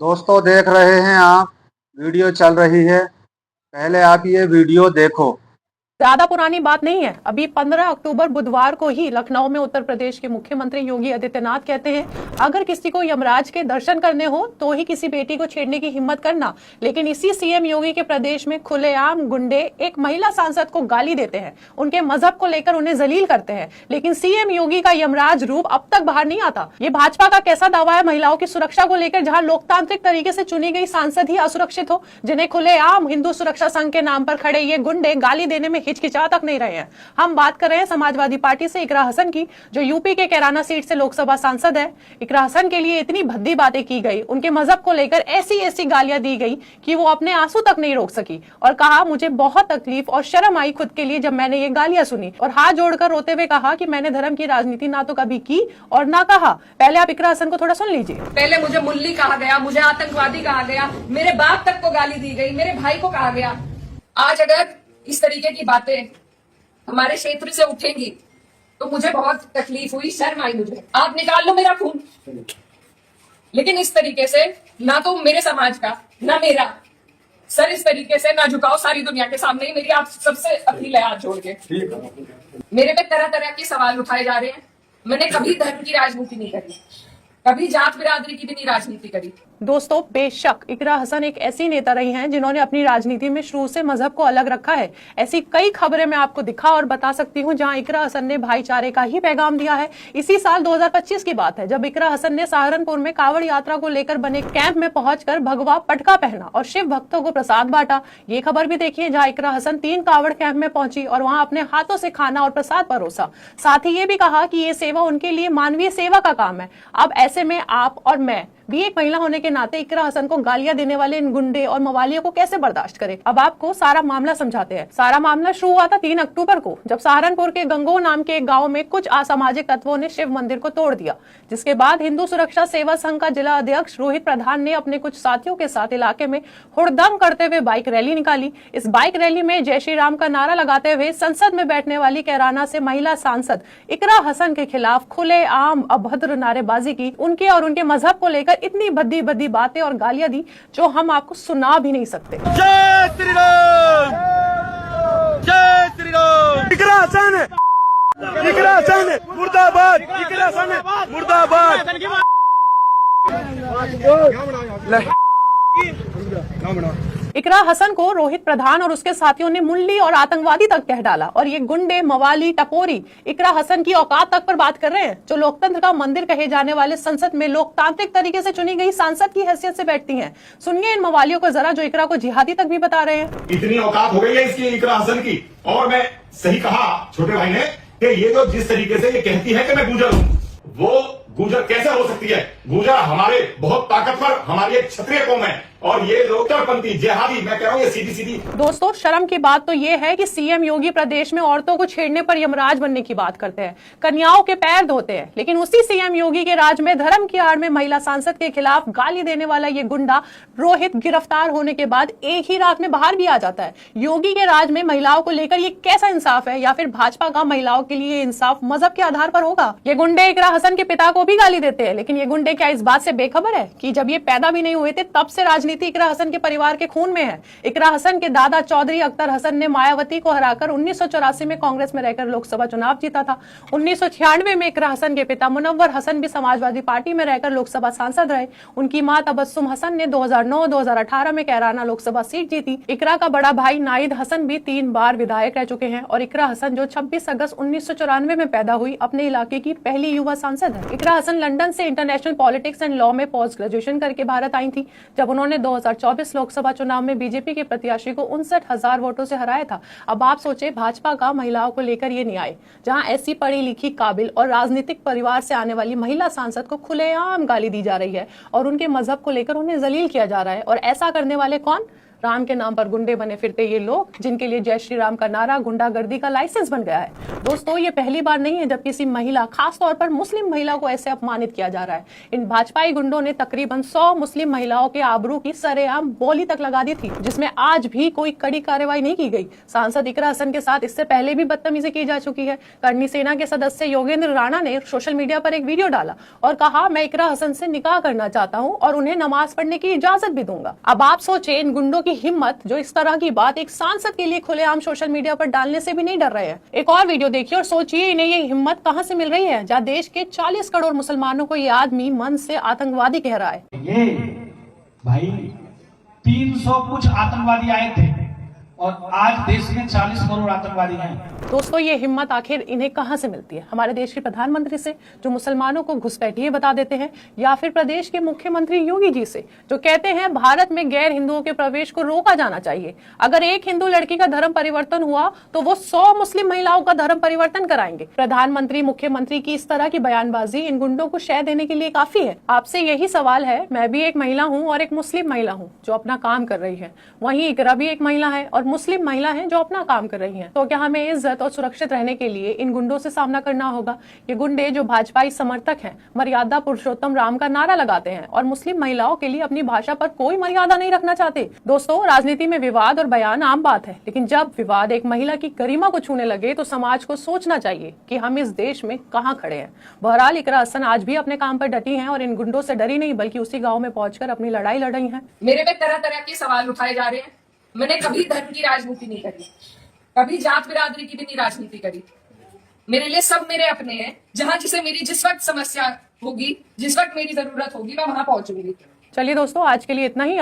दोस्तों देख रहे हैं आप, वीडियो चल रही है। पहले आप ये वीडियो देखो। ज्यादा पुरानी बात नहीं है। अभी 15 अक्टूबर बुधवार को ही लखनऊ में उत्तर प्रदेश के मुख्यमंत्री योगी आदित्यनाथ कहते हैं, अगर किसी को यमराज के दर्शन करने हो तो ही किसी बेटी को छेड़ने की हिम्मत करना। लेकिन इसी सीएम योगी के प्रदेश में खुलेआम गुंडे एक महिला सांसद को गाली देते हैं, उनके मजहब को लेकर उन्हें जलील करते हैं। लेकिन सीएम योगी का यमराज रूप अब तक बाहर नहीं आता। ये भाजपा का कैसा दावा है महिलाओं की सुरक्षा को लेकर, जहां लोकतांत्रिक तरीके से चुनी गई सांसद ही असुरक्षित हो, जिन्हें खुलेआम हिंदू सुरक्षा संघ के नाम पर खड़े ये गुंडे गाली देने में हिचकिचा तक नहीं रहे हैं। हम बात कर रहे हैं समाजवादी पार्टी से इकरा हसन की, जो यूपी के कैराना सीट से लोकसभा सांसद है। इकरा हसन के लिए इतनी भद्दी बातें की गई, उनके मजहब को लेकर ऐसी ऐसी गालियां दी गई कि वो अपने आंसू तक नहीं रोक सकी और कहा, मुझे बहुत तकलीफ और शर्म आई खुद के लिए जब मैंने ये गालियां सुनी, और हाथ जोड़कर रोते हुए कहा कि मैंने धर्म की राजनीति ना तो कभी की और ना कहा। पहले आप इकरा हसन को थोड़ा सुन लीजिए। पहले मुझे मुल्ली कहा गया, मुझे आतंकवादी कहा गया, मेरे बाप तक को गाली दी गई, मेरे भाई को कहा गया। आज अगर इस तरीके की बातें हमारे क्षेत्र से उठेंगी तो मुझे बहुत तकलीफ हुई, शर्म आई मुझे। आप निकाल लो मेरा खून, लेकिन इस तरीके से ना तो मेरे समाज का ना मेरा सर इस तरीके से ना झुकाओ सारी दुनिया के सामने ही। मेरी आप सबसे अपील है हाथ जोड़ के। मेरे पे तरह तरह के सवाल उठाए जा रहे हैं। मैंने कभी धर्म की राजनीति नहीं करी, कभी जात बिरादरी की भी नहीं राजनीति करी। दोस्तों, बेशक इकरा हसन एक ऐसी नेता रही हैं जिन्होंने अपनी राजनीति में शुरू से मजहब को अलग रखा है। ऐसी कई खबरें मैं आपको दिखा और बता सकती हूं जहां इकरा हसन ने भाईचारे का ही पैगाम दिया है। इसी साल 2025 की बात है, जब इकरा हसन ने सहारनपुर में कांवड़ यात्रा को लेकर बने कैंप में पहुंचकर भगवा पटका पहना और शिव भक्तों को प्रसाद बांटा। ये खबर भी देखिए, जहां इकरा हसन 3 कांवड़ कैंप में पहुंची और वहां अपने हाथों से खाना और प्रसाद परोसा। साथ ही ये भी कहा कि ये सेवा उनके लिए मानवीय सेवा का काम है। अब ऐसे में आप और मैं भी एक महिला होने के नाते इकरा हसन को गालियां देने वाले इन गुंडे और मवालियों को कैसे बर्दाश्त करें। अब आपको सारा मामला समझाते हैं। सारा मामला शुरू हुआ था 3 अक्टूबर को, जब सहारनपुर के गंगो नाम के एक गांव में कुछ असामाजिक तत्वों ने शिव मंदिर को तोड़ दिया, जिसके बाद हिंदू सुरक्षा सेवा संघ का जिला अध्यक्ष रोहित प्रधान ने अपने कुछ साथियों के साथ इलाके में हुड़दंग करते हुए बाइक रैली निकाली। इस बाइक रैली में जय श्री राम का नारा लगाते हुए संसद में बैठने वाली कैराना से महिला सांसद इकरा हसन के खिलाफ खुलेआम अभद्र नारेबाजी की, उनके और उनके मजहब को लेकर इतनी भद्दी भद्दी बातें और गालियां दी जो हम आपको सुना भी नहीं सकते। जय श्री राम, जय श्री राम। इकरा हसन, इकरा हसन मुर्दाबाद, इकरा हसन मुर्दाबाद। इकरा हसन को रोहित प्रधान और उसके साथियों ने मुल्ली और आतंकवादी तक कह डाला, और ये गुंडे मवाली टपोरी इकरा हसन की औकात तक पर बात कर रहे हैं, जो लोकतंत्र का मंदिर कहे जाने वाले संसद में लोकतांत्रिक तरीके से चुनी गई सांसद की हैसियत से बैठती हैं। सुनिए इन मवालियों को जरा, जो इकरा को जिहादी तक भी बता रहे हैं। इतनी औकात हो गई है इसकी इकरा हसन की। और मैं सही कहा छोटे भाई ने कि ये जो जिस तरीके से ये कहती है कि मैं गुजर हूं, वो गुजर कैसे हो सकती है? गुजर हमारे बहुत ताकतवर, हमारी एक क्षत्रिय कौम है, और ये लोग कट्टरपंथी जिहादी, मैं कह रहा हूँ ये सीधी सीधी। दोस्तों, शर्म की बात तो ये है कि सीएम योगी प्रदेश में औरतों को छेड़ने पर यमराज बनने की बात करते हैं, कन्याओं के पैर धोते हैं, लेकिन उसी सीएम योगी के राज में धर्म की आड़ में महिला सांसद के खिलाफ गाली देने वाला ये गुंडा रोहित गिरफ्तार होने के बाद एक ही रात में बाहर भी आ जाता है। योगी के राज में महिलाओं को लेकर ये कैसा इंसाफ है, या फिर भाजपा का महिलाओं के लिए इंसाफ मजहब के आधार पर होगा? ये गुंडे इकरा हसन के पिता को भी गाली देते हैं, लेकिन ये गुंडे क्या इस बात से बेखबर है कि जब ये पैदा भी नहीं हुए थे तब से राजनीति इकरा हसन के परिवार के खून में है। इकरा हसन के दादा चौधरी अख्तर हसन ने मायावती को हराकर 1984 में कांग्रेस में रहकर लोकसभा चुनाव जीता था। 1996 में इकरा हसन के पिता मुनव्वर हसन भी समाजवादी पार्टी में रहकर लोकसभा सांसद रहे। उनकी मां तबस्सुम हसन ने 2009-2018 में कैराना लोकसभा सीट जीती। इकरा का बड़ा भाई नाइद हसन भी 3 बार विधायक रह चुके हैं, और इकरा हसन, जो 26 अगस्त 1994 में पैदा हुई, अपने इलाके की पहली युवा सांसद है। इकरा हसन लंदन से इंटरनेशनल पॉलिटिक्स एंड लॉ में पोस्ट ग्रेजुएशन करके भारत आई थी, जब उन्होंने 2024 लोकसभा चुनाव में बीजेपी के प्रत्याशी को 59,000 वोटों से हराया था। अब आप सोचे भाजपा का महिलाओं को लेकर ये न्याय, जहां ऐसी पढ़ी लिखी, काबिल और राजनीतिक परिवार से आने वाली महिला सांसद को खुलेआम गाली दी जा रही है और उनके मजहब को लेकर उन्हें जलील किया जा रहा है। और ऐसा करने वाले कौन? राम के नाम पर गुंडे बने फिरते ये लोग, जिनके लिए जय श्री राम का नारा गुंडागर्दी का लाइसेंस बन गया है। दोस्तों, ये पहली बार नहीं है जब किसी महिला, खासतौर पर मुस्लिम महिला को ऐसे अपमानित किया जा रहा है। इन भाजपाई गुंडों ने तकरीबन 100 मुस्लिम महिलाओं के आबरू की सरेआम बोली तक लगा दी थी, जिसमें आज भी कोई कड़ी कार्रवाई नहीं की गई। सांसद इकरा हसन के साथ इससे पहले भी बदतमीजी की जा चुकी है। करनी सेना के सदस्य योगेंद्र राणा ने सोशल मीडिया पर एक वीडियो डाला और कहा, मैं इकरा हसन से निकाह करना चाहता हूं और उन्हें नमाज पढ़ने की इजाजत भी दूंगा। अब आप सोचें, इन गुंडों की हिम्मत जो इस तरह की बात एक सांसद के लिए खुलेआम सोशल मीडिया पर डालने से भी नहीं डर रहे हैं। एक और वीडियो देखिए और सोचिए इन्हें ये हिम्मत कहां से मिल रही है, जहां देश के 40 करोड़ मुसलमानों को ये आदमी मन से आतंकवादी कह रहा है। ये भाई 300 कुछ आतंकवादी आए थे और आज देश में 40 करोड़ आतंकवादी हैं। दोस्तों, ये हिम्मत आखिर इन्हें कहां से मिलती है? हमारे देश के प्रधानमंत्री से, जो मुसलमानों को घुसपैठिए बता देते हैं, या फिर प्रदेश के मुख्यमंत्री योगी जी से, जो कहते हैं भारत में गैर हिंदुओं के प्रवेश को रोका जाना चाहिए। अगर एक हिंदू लड़की का धर्म परिवर्तन हुआ तो वो 100 मुस्लिम महिलाओं का धर्म परिवर्तन कराएंगे। प्रधानमंत्री, मुख्यमंत्री की इस तरह की बयानबाजी इन गुंडों को शह देने के लिए काफी है। आपसे यही सवाल है, मैं भी एक महिला हूँ और एक मुस्लिम महिला हूँ जो अपना काम कर रही है, वहीं इकरा भी एक महिला है और मुस्लिम महिला है जो अपना काम कर रही है। तो क्या हमें इज्जत और सुरक्षित रहने के लिए इन गुंडों से सामना करना होगा? ये गुंडे जो भाजपाई समर्थक हैं, मर्यादा पुरुषोत्तम राम का नारा लगाते हैं और मुस्लिम महिलाओं के लिए अपनी भाषा पर कोई मर्यादा नहीं रखना चाहते। दोस्तों, राजनीति में विवाद और बयान आम बात है, लेकिन जब विवाद एक महिला की गरिमा को छूने लगे तो समाज को सोचना चाहिए कि हम इस देश में कहां खड़े हैं। बहरहाल, इकरा हसन आज भी अपने काम पर डटी हैं और इन गुंडों से डरी नहीं, बल्कि उसी गाँव में पहुंचकर अपनी लड़ाई लड़ रही है। मेरे पे तरह तरह के सवाल उठाए जा रहे हैं। मैंने कभी धर्म की राजनीति नहीं करी, कभी जात बिरादरी की भी नहीं राजनीति करी। मेरे लिए सब मेरे अपने हैं। जहां जिसे मेरी जिस वक्त समस्या होगी, जिस वक्त मेरी जरूरत होगी, मैं वहां पहुंचूंगी। चलिए दोस्तों, आज के लिए इतना ही।